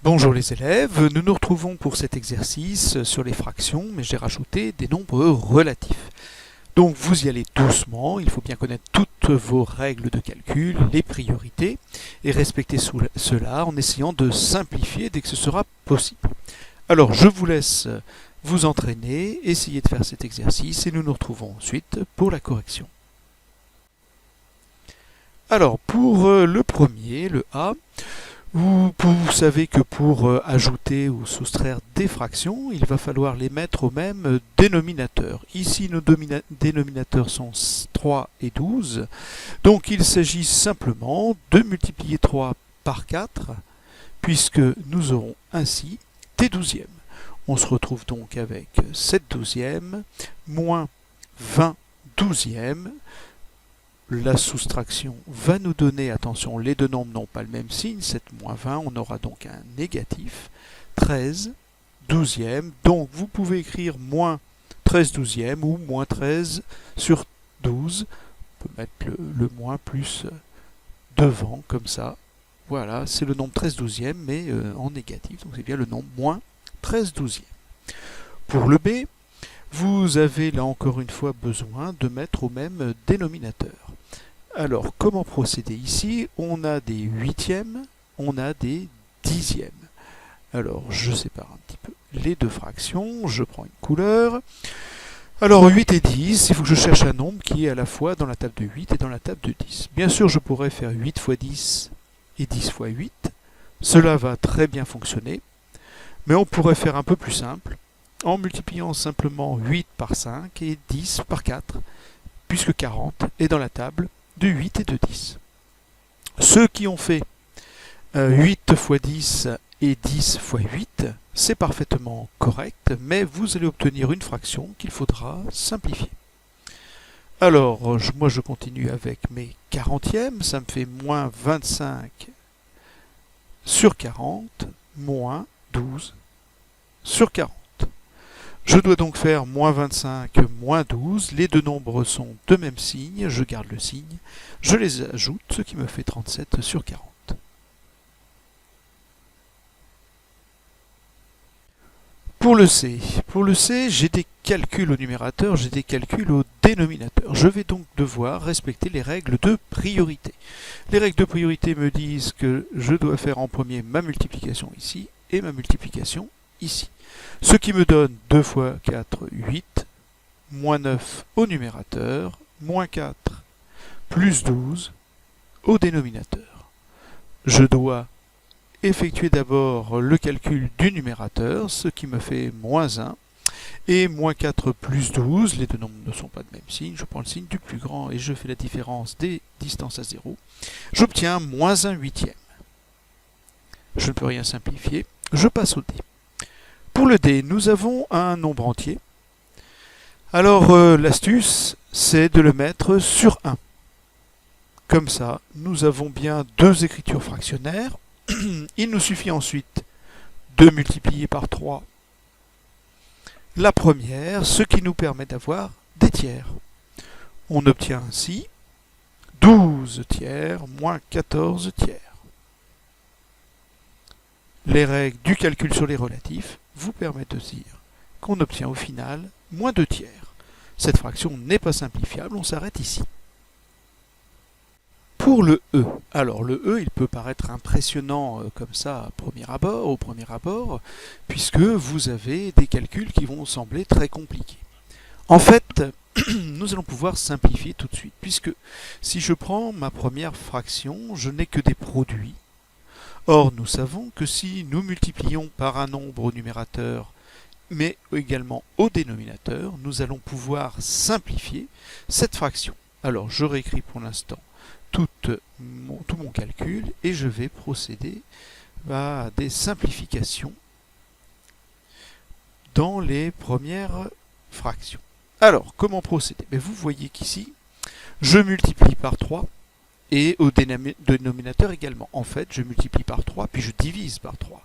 Bonjour les élèves, nous nous retrouvons pour cet exercice sur les fractions, mais j'ai rajouté des nombres relatifs. Donc vous y allez doucement, il faut bien connaître toutes vos règles de calcul, les priorités, et respecter cela en essayant de simplifier dès que ce sera possible. Alors je vous laisse vous entraîner, essayer de faire cet exercice, et nous nous retrouvons ensuite pour la correction. Alors pour le premier, le A, vous savez que pour ajouter ou soustraire des fractions, il va falloir les mettre au même dénominateur. Ici, nos dénominateurs sont 3 et 12. Donc, il s'agit simplement de multiplier 3 par 4, puisque nous aurons ainsi t douzièmes. On se retrouve donc avec 7 douzièmes moins 20 douzièmes. La soustraction va nous donner, attention, les deux nombres n'ont pas le même signe, 7 moins 20, on aura donc un négatif, 13 douzièmes, donc vous pouvez écrire moins 13 douzièmes ou moins 13 sur 12, on peut mettre le moins plus devant, comme ça, voilà, c'est le nombre 13 douzièmes, mais en négatif, donc c'est bien le nombre moins 13 douzièmes. Pour le B, vous avez là encore une fois besoin de mettre au même dénominateur. Alors, comment procéder ici? On a des huitièmes, on a des dixièmes. Alors, je sépare un petit peu les deux fractions, je prends une couleur. Alors, 8 et 10, il faut que je cherche un nombre qui est à la fois dans la table de 8 et dans la table de 10. Bien sûr, je pourrais faire 8 fois 10 et 10 fois 8. Cela va très bien fonctionner, mais on pourrait faire un peu plus simple, en multipliant simplement 8 par 5 et 10 par 4, puisque 40 est dans la table de 8 et de 10. Ceux qui ont fait 8 fois 10 et 10 fois 8, c'est parfaitement correct, mais vous allez obtenir une fraction qu'il faudra simplifier. Alors, moi je continue avec mes quarantièmes, ça me fait moins 25 sur 40, moins 12 sur 40. Je dois donc faire moins 25, moins 12. Les deux nombres sont de même signe. Je garde le signe. Je les ajoute, ce qui me fait 37 sur 40. Pour le C, j'ai des calculs au numérateur, j'ai des calculs au dénominateur. Je vais donc devoir respecter les règles de priorité. Les règles de priorité me disent que je dois faire en premier ma multiplication ici et ma multiplication ici. Ce qui me donne 2 fois 4, 8, moins 9 au numérateur, moins 4, plus 12 au dénominateur. Je dois effectuer d'abord le calcul du numérateur, ce qui me fait moins 1, et moins 4 plus 12, les deux nombres ne sont pas de même signe, je prends le signe du plus grand et je fais la différence des distances à 0. J'obtiens moins 1 huitième. Je ne peux rien simplifier, je passe au D. Pour le D, nous avons un nombre entier. Alors, l'astuce, c'est de le mettre sur 1. Comme ça, nous avons bien deux écritures fractionnaires. Il nous suffit ensuite de multiplier par 3 la première, ce qui nous permet d'avoir des tiers. On obtient ainsi 12 tiers moins 14 tiers. Les règles du calcul sur les relatifs vous permettent de dire qu'on obtient au final moins 2 tiers. Cette fraction n'est pas simplifiable, on s'arrête ici. Pour le E, alors le E, il peut paraître impressionnant comme ça au premier abord, puisque vous avez des calculs qui vont sembler très compliqués. En fait, nous allons pouvoir simplifier tout de suite, puisque si je prends ma première fraction, je n'ai que des produits. Or, nous savons que si nous multiplions par un nombre au numérateur, mais également au dénominateur, nous allons pouvoir simplifier cette fraction. Alors, je réécris pour l'instant tout mon calcul et je vais procéder à des simplifications dans les premières fractions. Alors, comment procéder? Vous voyez qu'ici, je multiplie par 3 et au dénominateur également. En fait, je multiplie par 3, puis je divise par 3.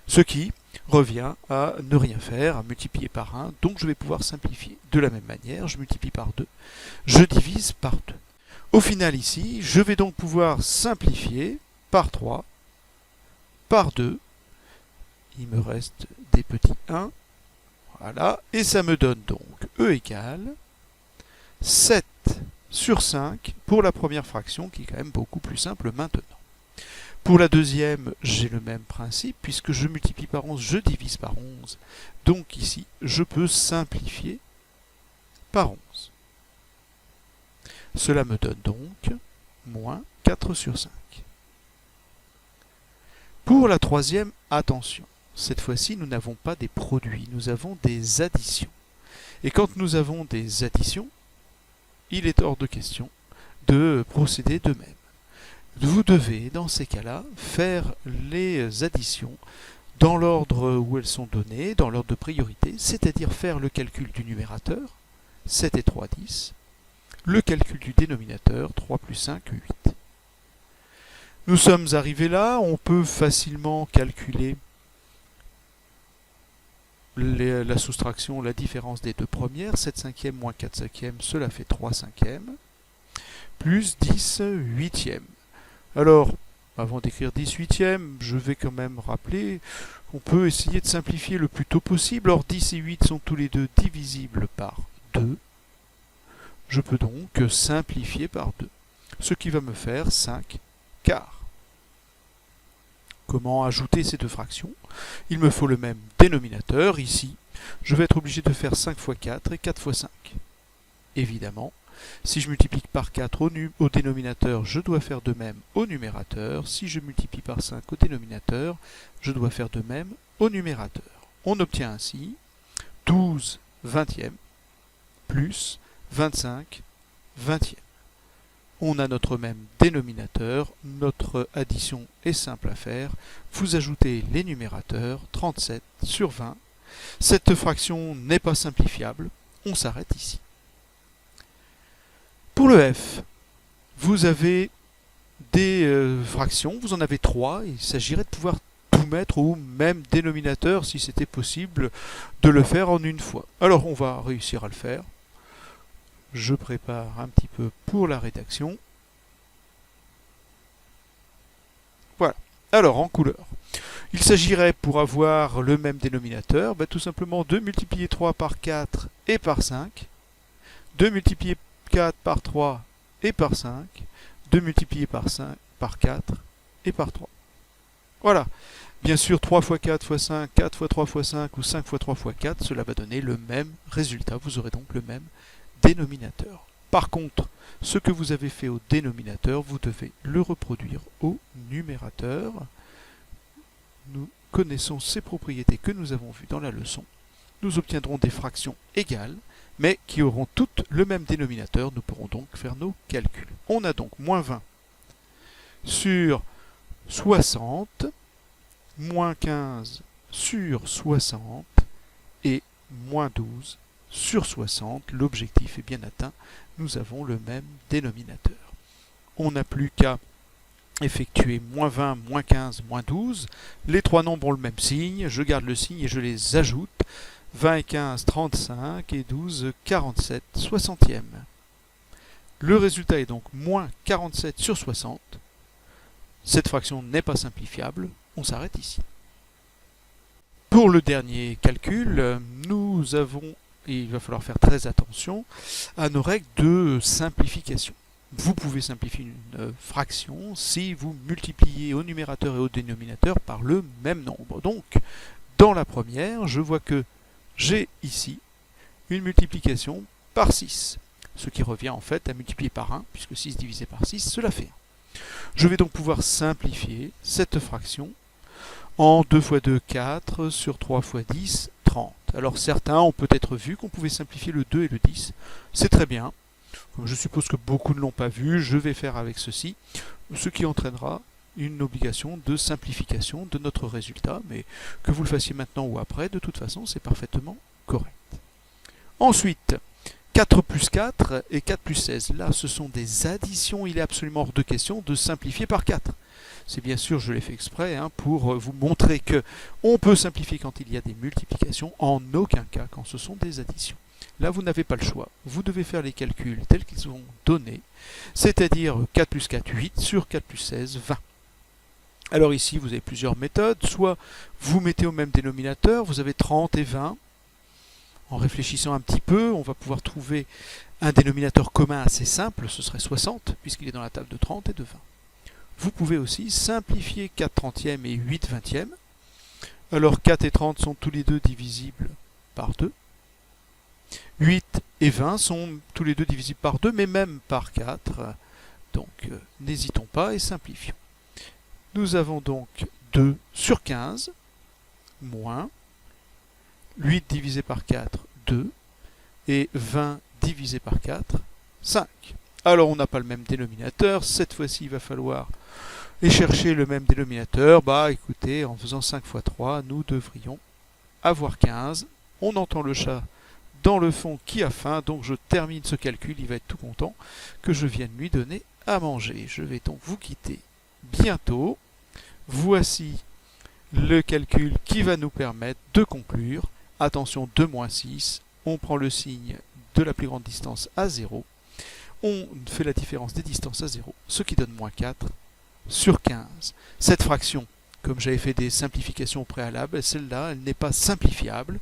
Ce qui revient à ne rien faire, à multiplier par 1, donc je vais pouvoir simplifier. De la même manière, je multiplie par 2, je divise par 2. Au final ici, je vais donc pouvoir simplifier par 3, par 2, il me reste des petits 1. Voilà, et ça me donne donc E égale 7 sur 5 pour la première fraction, qui est quand même beaucoup plus simple maintenant. Pour la deuxième, j'ai le même principe, puisque je multiplie par 11, je divise par 11. Donc ici, je peux simplifier par 11. Cela me donne donc moins 4 sur 5. Pour la troisième, attention, cette fois-ci, nous n'avons pas des produits, nous avons des additions. Et quand nous avons des additions, il est hors de question de procéder de même. Vous devez, dans ces cas-là, faire les additions dans l'ordre où elles sont données, dans l'ordre de priorité, c'est-à-dire faire le calcul du numérateur, 7 et 3, 10, le calcul du dénominateur, 3 plus 5, 8. Nous sommes arrivés là, on peut facilement calculer la soustraction, la différence des deux premières, 7 cinquièmes moins 4 cinquièmes, cela fait 3 cinquièmes, plus 10 huitièmes. Alors, avant d'écrire 10 huitièmes, je vais quand même rappeler qu'on peut essayer de simplifier le plus tôt possible. Or, 10 et 8 sont tous les deux divisibles par 2. Je peux donc simplifier par 2, ce qui va me faire 5 quarts. Comment ajouter ces deux fractions? Il me faut le même dénominateur. Ici, je vais être obligé de faire 5 fois 4 et 4 fois 5. Évidemment, si je multiplie par 4 au dénominateur, je dois faire de même au numérateur. Si je multiplie par 5 au dénominateur, je dois faire de même au numérateur. On obtient ainsi 12 vingtièmes plus 25 vingtièmes. On a notre même dénominateur, notre addition est simple à faire. Vous ajoutez les numérateurs, 37 sur 20. Cette fraction n'est pas simplifiable, on s'arrête ici. Pour le f, vous avez des fractions, vous en avez 3, il s'agirait de pouvoir tout mettre au même dénominateur si c'était possible de le faire en une fois. Alors on va réussir à le faire. Je prépare un petit peu pour la rédaction. Voilà. Alors, en couleur. Il s'agirait, pour avoir le même dénominateur, tout simplement de multiplier 3 par 4 et par 5, de multiplier 4 par 3 et par 5, de multiplier par 5 par 4 et par 3. Voilà. Bien sûr, 3 fois 4 fois 5, 4 fois 3 fois 5 ou 5 fois 3 fois 4, cela va donner le même résultat. Vous aurez donc le même dénominateur. Par contre, ce que vous avez fait au dénominateur, vous devez le reproduire au numérateur. Nous connaissons ces propriétés que nous avons vues dans la leçon. Nous obtiendrons des fractions égales, mais qui auront toutes le même dénominateur. Nous pourrons donc faire nos calculs. On a donc moins 20 sur 60, moins 15 sur 60 et moins 12 sur 60, l'objectif est bien atteint, nous avons le même dénominateur. On n'a plus qu'à effectuer moins 20, moins 15, moins 12. Les trois nombres ont le même signe, je garde le signe et je les ajoute. 20 et 15, 35 et 12, 47 soixantièmes. Le résultat est donc moins 47 sur 60. Cette fraction n'est pas simplifiable, on s'arrête ici. Pour le dernier calcul, il va falloir faire très attention à nos règles de simplification. Vous pouvez simplifier une fraction si vous multipliez au numérateur et au dénominateur par le même nombre. Donc, dans la première, je vois que j'ai ici une multiplication par 6, ce qui revient en fait à multiplier par 1, puisque 6 divisé par 6, cela fait 1. Je vais donc pouvoir simplifier cette fraction en 2 fois 2, 4, sur 3 fois 10, 30. Alors certains ont peut-être vu qu'on pouvait simplifier le 2 et le 10. C'est très bien. Je suppose que beaucoup ne l'ont pas vu. Je vais faire avec ceci, ce qui entraînera une obligation de simplification de notre résultat. Mais que vous le fassiez maintenant ou après, de toute façon, c'est parfaitement correct. Ensuite, 4 plus 4 et 4 plus 16. Là, ce sont des additions. Il est absolument hors de question de simplifier par 4. C'est bien sûr, je l'ai fait exprès, pour vous montrer que on peut simplifier quand il y a des multiplications, en aucun cas quand ce sont des additions. Là, vous n'avez pas le choix. Vous devez faire les calculs tels qu'ils sont donnés, c'est-à-dire 4 plus 4, 8, sur 4 plus 16, 20. Alors ici, vous avez plusieurs méthodes. Soit vous mettez au même dénominateur, vous avez 30 et 20. En réfléchissant un petit peu, on va pouvoir trouver un dénominateur commun assez simple, ce serait 60, puisqu'il est dans la table de 30 et de 20. Vous pouvez aussi simplifier 4 trentièmes et 8 vingtièmes. Alors 4 et 30 sont tous les deux divisibles par 2. 8 et 20 sont tous les deux divisibles par 2, mais même par 4. Donc n'hésitons pas et simplifions. Nous avons donc 2 sur 15, moins 8 divisé par 4, 2, et 20 divisé par 4, 5. Alors on n'a pas le même dénominateur, cette fois-ci il va falloir chercher le même dénominateur. Bah écoutez, en faisant 5 fois 3, nous devrions avoir 15. On entend le chat dans le fond qui a faim, donc je termine ce calcul, il va être tout content que je vienne lui donner à manger. Je vais donc vous quitter bientôt. Voici le calcul qui va nous permettre de conclure. Attention, 2 moins 6, on prend le signe de la plus grande distance à 0, on fait la différence des distances à 0, ce qui donne moins 4 sur 15. Cette fraction, comme j'avais fait des simplifications au préalable, celle-là, elle n'est pas simplifiable.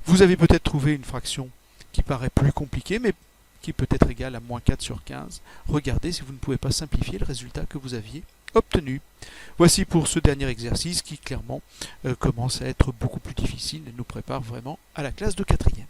Vous avez peut-être trouvé une fraction qui paraît plus compliquée, mais qui peut être égale à moins 4 sur 15. Regardez si vous ne pouvez pas simplifier le résultat que vous aviez obtenu. Voici pour ce dernier exercice qui clairement commence à être beaucoup plus difficile et nous prépare vraiment à la classe de 4e.